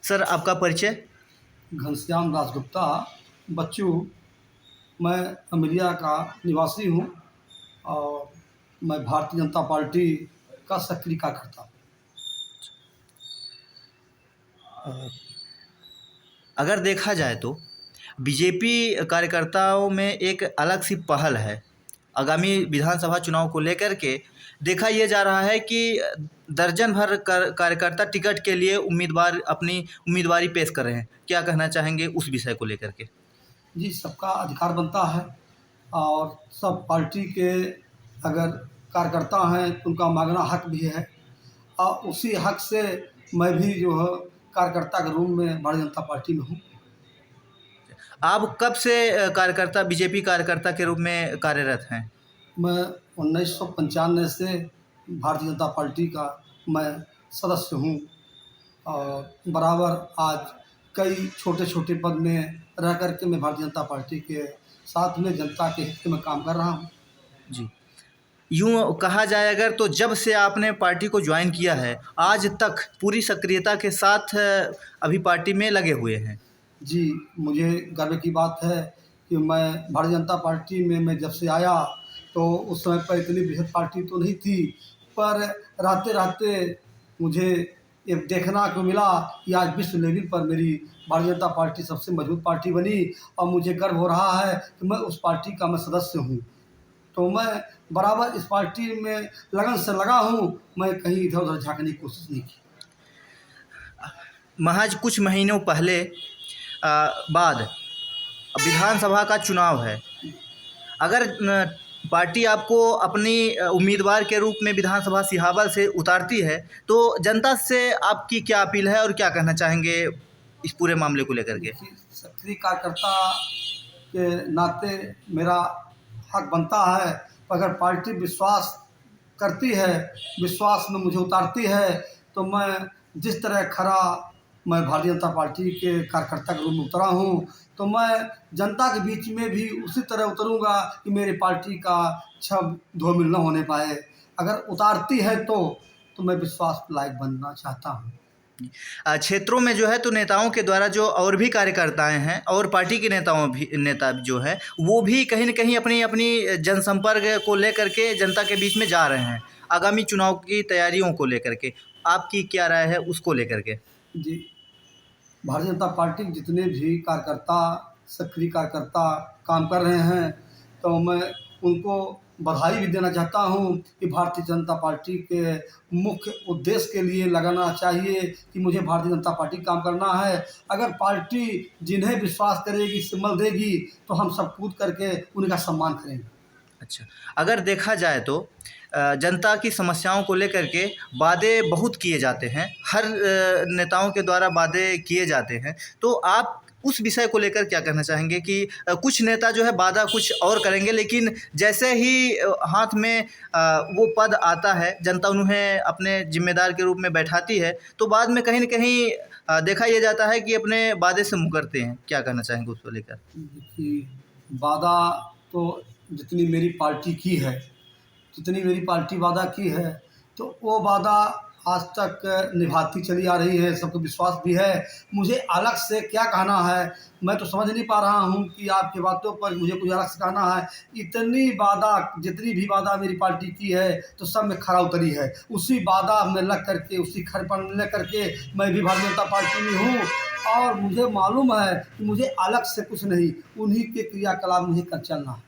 Sir आपका परिचय? घनश्याम दासगुप्ता बच्चू। मैं अमेरिया का निवासी हूँ और मैं भारतीय जनता पार्टी का सक्रिय कार्यकर्ता हूँ। अगर देखा जाए तो बीजेपी कार्यकर्ताओं में एक अलग सी पहल है। आगामी विधानसभा चुनाव को लेकर के देखा ये जा रहा है कि दर्जन भर कार्यकर्ता टिकट के लिए उम्मीदवार अपनी उम्मीदवारी पेश कर रहे हैं। क्या कहना चाहेंगे उस विषय को लेकर के? जी, सबका अधिकार बनता है और सब पार्टी के अगर कार्यकर्ता हैं तो उनका मांगना हक भी है और उसी हक से मैं भी जो है कार्यकर्ता के रूप में भारतीय जनता पार्टी में हूँ। आप कब से कार्यकर्ता बीजेपी कार्यकर्ता के रूप में कार्यरत हैं? मैं 1995 से भारतीय जनता पार्टी का मैं सदस्य हूँ और बराबर आज कई छोटे छोटे पद में रह कर के मैं भारतीय जनता पार्टी के साथ में जनता के हित में काम कर रहा हूँ। जी। यूँ कहा जाए अगर तो जब से आपने पार्टी को ज्वाइन किया है आज तक पूरी सक्रियता के साथ अभी पार्टी में लगे हुए हैं। जी, मुझे गर्व की बात है कि मैं भारतीय जनता पार्टी में मैं जब से आया तो उस समय पर इतनी बृहद पार्टी तो नहीं थी, पर रहते रहते मुझे ये देखना को मिला कि आज विश्व लेवल पर मेरी भारतीय जनता पार्टी सबसे मजबूत पार्टी बनी और मुझे गर्व हो रहा है कि मैं उस पार्टी का मैं सदस्य हूँ। तो मैं बराबर इस पार्टी में लगन से लगा हूँ, मैं कहीं इधर-उधर झाँकने की कोशिश नहीं की। महज कुछ महीनों पहले बाद विधानसभा का चुनाव है। अगर पार्टी आपको अपनी उम्मीदवार के रूप में विधानसभा सिहावल से उतारती है तो जनता से आपकी क्या अपील है और क्या कहना चाहेंगे इस पूरे मामले को लेकर के? देखिए, सक्रिय कार्यकर्ता के नाते मेरा हक बनता है, अगर पार्टी विश्वास करती है, विश्वास में मुझे उतारती है, तो मैं जिस तरह खरा मैं भारतीय जनता पार्टी के कार्यकर्ता के रूप में उतरा हूँ, तो मैं जनता के बीच में भी उसी तरह उतरूँगा कि मेरी पार्टी का छब धूमिल न होने पाए। अगर उतारती है तो मैं विश्वास लायक बनना चाहता हूँ। क्षेत्रों में जो है तो नेताओं के द्वारा जो और भी कार्यकर्ताएं हैं और पार्टी के नेता जो हैं वो भी कहीं न कहीं अपनी अपनी जनसंपर्क को लेकर के जनता के बीच में जा रहे हैं आगामी चुनाव की तैयारियों को लेकर के। आपकी क्या राय है उसको लेकर के? जी, भारतीय जनता पार्टी के जितने भी कार्यकर्ता, सक्रिय कार्यकर्ता काम कर रहे हैं, तो मैं उनको बधाई भी देना चाहता हूँ कि भारतीय जनता पार्टी के मुख्य उद्देश्य के लिए लगाना चाहिए कि मुझे भारतीय जनता पार्टी काम करना है। अगर पार्टी जिन्हें विश्वास करेगी, सिम्बल देगी, तो हम सब कूद करके उनका सम्मान करेंगे। अच्छा, अगर देखा जाए तो जनता की समस्याओं को लेकर के वादे बहुत किए जाते हैं, हर नेताओं के द्वारा वादे किए जाते हैं, तो आप उस विषय को लेकर क्या कहना चाहेंगे कि कुछ नेता जो है वादा कुछ और करेंगे लेकिन जैसे ही हाथ में वो पद आता है, जनता उन्हें अपने जिम्मेदार के रूप में बैठाती है, तो बाद में कहीं न कहीं देखा ये जाता है कि अपने वादे से मुकरते हैं। क्या कहना चाहेंगे उसको लेकर? देखिए, वादा तो जितनी मेरी पार्टी की है, जितनी मेरी पार्टी वादा की है, तो वो वादा आज तक निभाती चली आ रही है, सबको विश्वास भी है। मुझे अलग से क्या कहना है, मैं तो समझ नहीं पा रहा हूँ कि आपकी बातों पर मुझे कुछ अलग से कहना है। इतनी वादा जितनी भी वादा मेरी पार्टी की है, तो सब में खरा उतरी है। उसी वादा में लग कर के, उसी खर पर लग कर के मैं भी भारतीय जनता पार्टी में हूँ और मुझे मालूम है कि मुझे अलग से कुछ नहीं, उन्हीं के क्रियाकलाप मुझे कर चलना है।